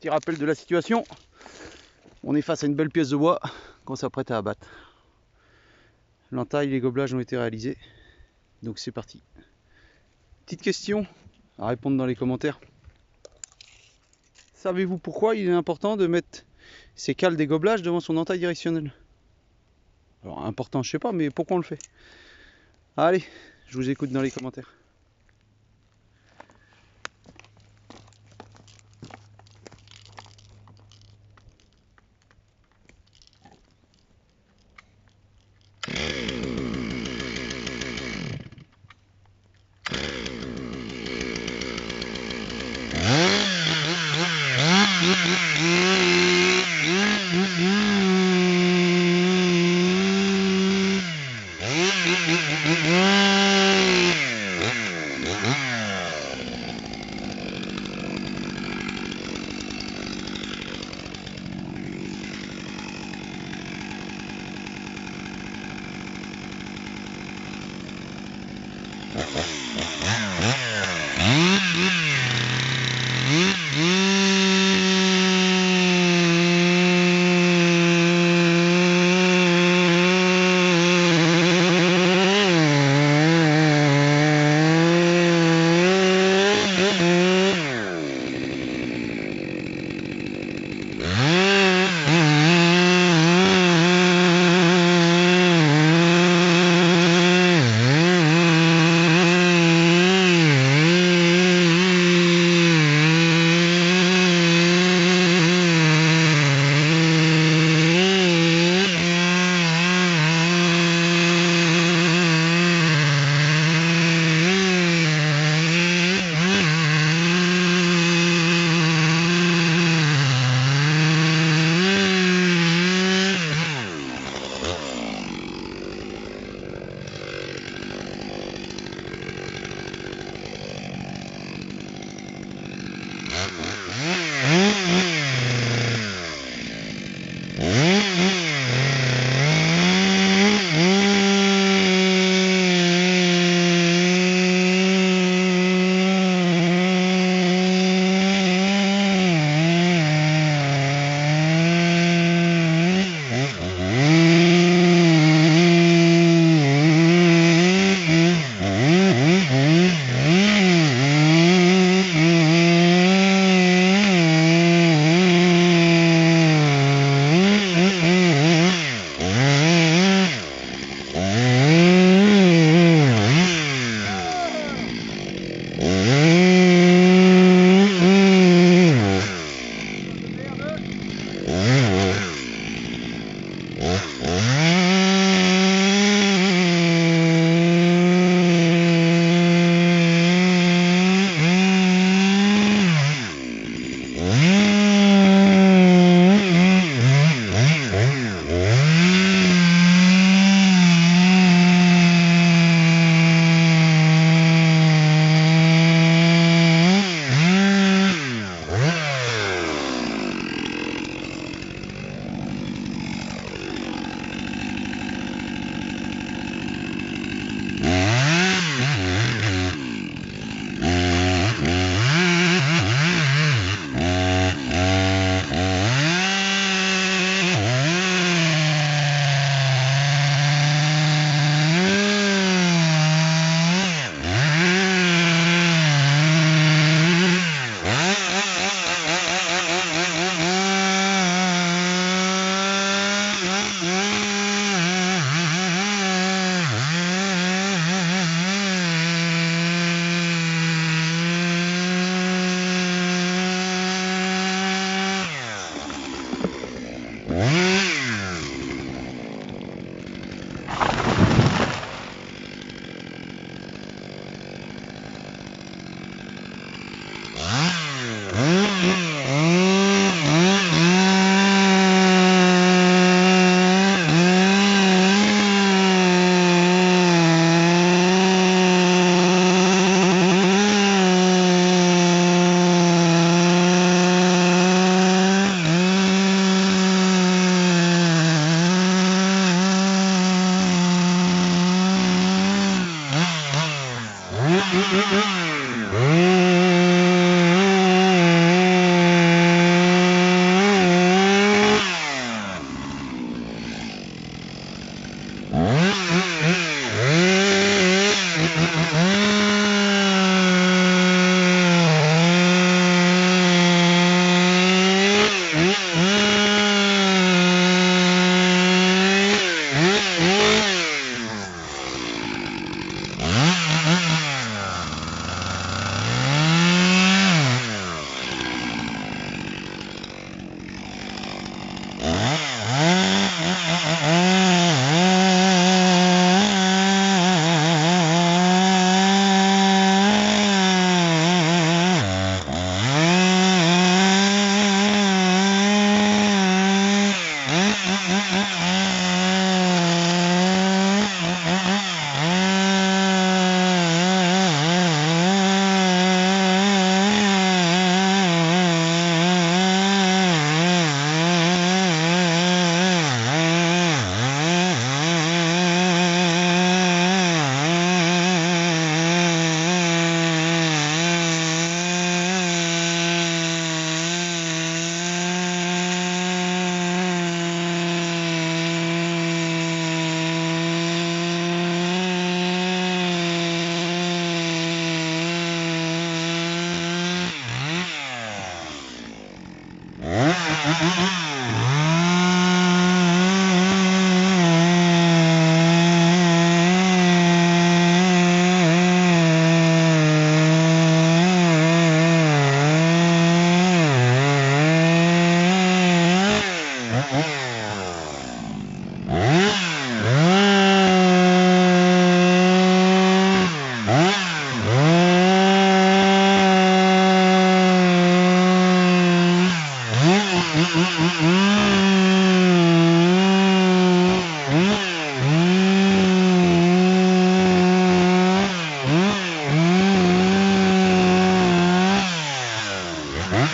Petit rappel de la situation. On est face à une belle pièce de bois qu'on s'apprête à abattre. L'entaille, les gobelages ont été réalisés. Donc c'est parti. Petite question à répondre dans les commentaires. Savez-vous pourquoi il est important de mettre ses cales des gobelages devant son entaille directionnelle? Alors important, je sais pas, mais pourquoi on le fait? Allez, je vous écoute dans les commentaires.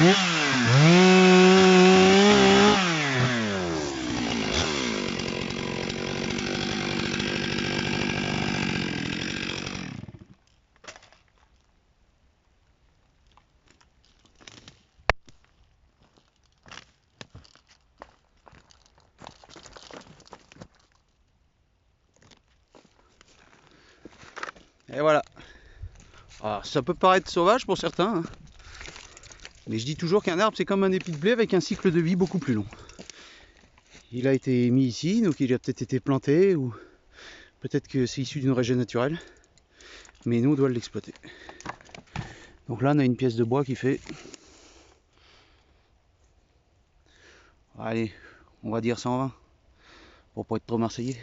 Et voilà. Alors, ça peut paraître sauvage pour certains, hein. Mais je dis toujours qu'un arbre c'est comme un épi de blé avec un cycle de vie beaucoup plus long. Il a été mis ici, donc il a peut-être été planté, ou peut-être que c'est issu d'une région naturelle. Mais nous on doit l'exploiter. Donc là on a une pièce de bois qui fait... Allez, on va dire 120, pour pas être trop marseillais.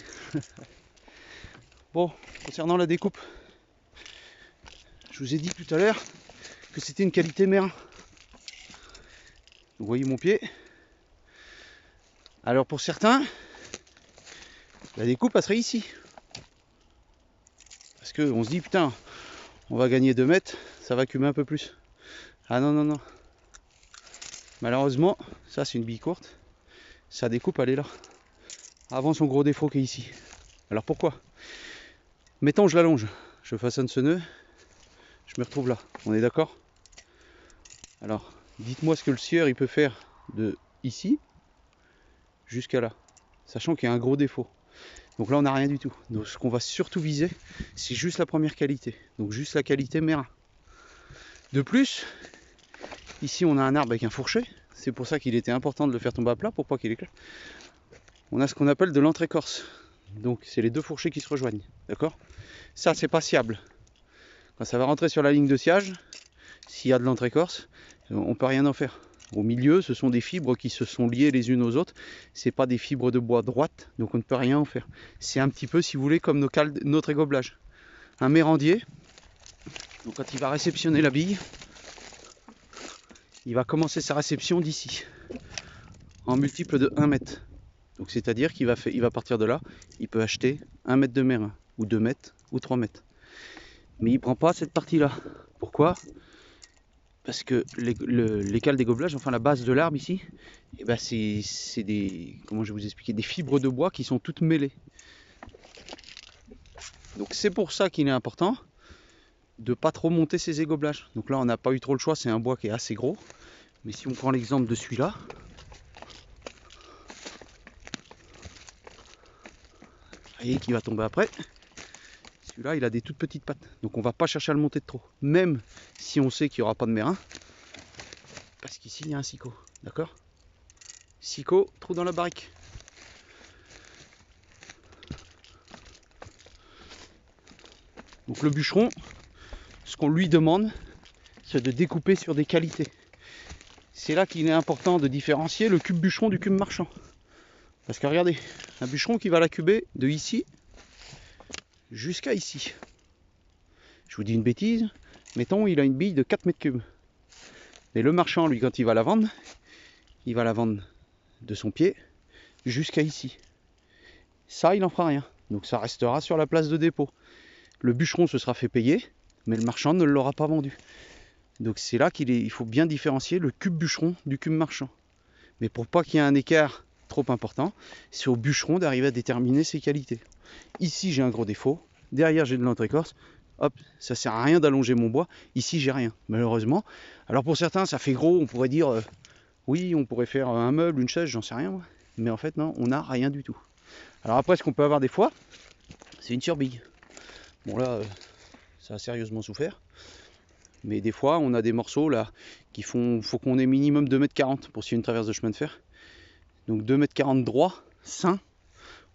Bon, concernant la découpe, je vous ai dit tout à l'heure que c'était une qualité mère. Vous voyez mon pied. Alors pour certains, la découpe passerait ici. Parce qu'on se dit putain, on va gagner 2 mètres, ça va cumer un peu plus. Ah non, non, non. Malheureusement, ça c'est une bille courte. Sa découpe elle est là. Avant son gros défaut qui est ici. Alors pourquoi? Mettons je l'allonge, je façonne ce nœud, je me retrouve là. On est d'accord? Alors, dites-moi ce que le scieur il peut faire de ici jusqu'à là, sachant qu'il y a un gros défaut. Donc là on n'a rien du tout. Donc ce qu'on va surtout viser, c'est juste la première qualité. Donc juste la qualité mérin. De plus, ici on a un arbre avec un fourcher. C'est pour ça qu'il était important de le faire tomber à plat pour pas qu'il éclate. On a ce qu'on appelle de l'entre-écorce. Donc c'est les deux fourchers qui se rejoignent. D'accord? Ça c'est pas sciable. Quand ça va rentrer sur la ligne de sciage, s'il y a de l'entre-écorce, on peut rien en faire. Au milieu, ce sont des fibres qui se sont liées les unes aux autres. C'est pas des fibres de bois droites, donc on ne peut rien en faire. C'est un petit peu, si vous voulez, comme notre égoblage. Un mérandier, donc quand il va réceptionner la bille, il va commencer sa réception d'ici, en multiple de 1 mètre. Donc c'est-à-dire qu'il va partir de là, il peut acheter 1 mètre de mérin, ou 2 mètres, ou 3 mètres. Mais il ne prend pas cette partie-là. Pourquoi ? Parce que les cales d'égoblage, enfin la base de l'arbre ici, eh ben c'est des, comment je vais vous expliquer, des fibres de bois qui sont toutes mêlées. Donc c'est pour ça qu'il est important de pas trop monter ces égoblages. Donc là on n'a pas eu trop le choix, c'est un bois qui est assez gros. Mais si on prend l'exemple de celui-là, vous voyez qui va tomber après. Celui-là, il a des toutes petites pattes. Donc on va pas chercher à le monter de trop. Même si on sait qu'il n'y aura pas de mérin. Parce qu'ici, il y a un sicot. D'accord? Sicot, trou dans la barrique. Donc le bûcheron, ce qu'on lui demande, c'est de découper sur des qualités. C'est là qu'il est important de différencier le cube bûcheron du cube marchand. Parce que regardez, un bûcheron qui va la cuber de ici jusqu'à ici. Je vous dis une bêtise, mettons il a une bille de 4 mètres cubes. Mais le marchand, lui, quand il va la vendre de son pied jusqu'à ici. Ça, il n'en fera rien. Donc ça restera sur la place de dépôt. Le bûcheron se sera fait payer, mais le marchand ne l'aura pas vendu. Donc c'est là il faut bien différencier le cube bûcheron du cube marchand. Mais pour pas qu'il y ait un écart trop important, c'est au bûcheron d'arriver à déterminer ses qualités. Ici j'ai un gros défaut, derrière j'ai de l'entre-écorce, hop, ça sert à rien d'allonger mon bois, ici j'ai rien, malheureusement. Alors pour certains ça fait gros, on pourrait dire, oui on pourrait faire un meuble, une chaise, j'en sais rien moi. Mais en fait non, on n'a rien du tout. Alors après ce qu'on peut avoir des fois, c'est une surbille. Bon là, ça a sérieusement souffert. Mais des fois on a des morceaux là qui faut qu'on ait minimum 2,40 m pour suivre une traverse de chemin de fer. Donc 2,40 m droit, sain,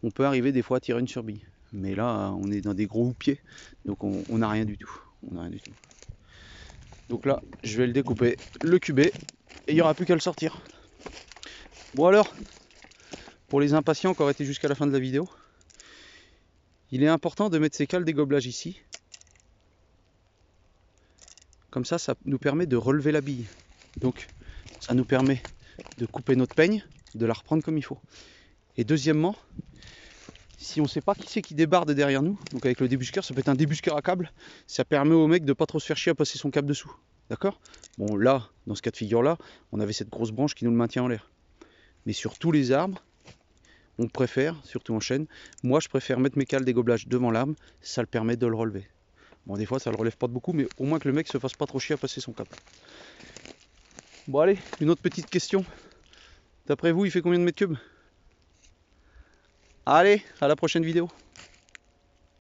on peut arriver des fois à tirer une surbille. Mais là, on est dans des gros houppiers, donc on n'a rien du tout. On n'a rien du tout. Donc là, je vais le découper, le cuber, et il n'y aura plus qu'à le sortir. Bon alors, pour les impatients qui auraient été jusqu'à la fin de la vidéo, il est important de mettre ces cales d'égoblage ici. Comme ça, ça nous permet de relever la bille. Donc, ça nous permet de couper notre peigne, de la reprendre comme il faut. Et deuxièmement, si on ne sait pas qui c'est qui débarde derrière nous, donc avec le débusqueur, ça peut être un débusqueur à câble, ça permet au mec de pas trop se faire chier à passer son câble dessous. D'accord? Bon, là, dans ce cas de figure-là, on avait cette grosse branche qui nous le maintient en l'air. Mais sur tous les arbres, on préfère, surtout en chêne, moi je préfère mettre mes cales dégobelage devant l'arbre, ça le permet de le relever. Bon, des fois ça le relève pas de beaucoup, mais au moins que le mec se fasse pas trop chier à passer son cap. Bon, allez, une autre petite question. D'après vous, il fait combien de mètres cubes? Allez, à la prochaine vidéo.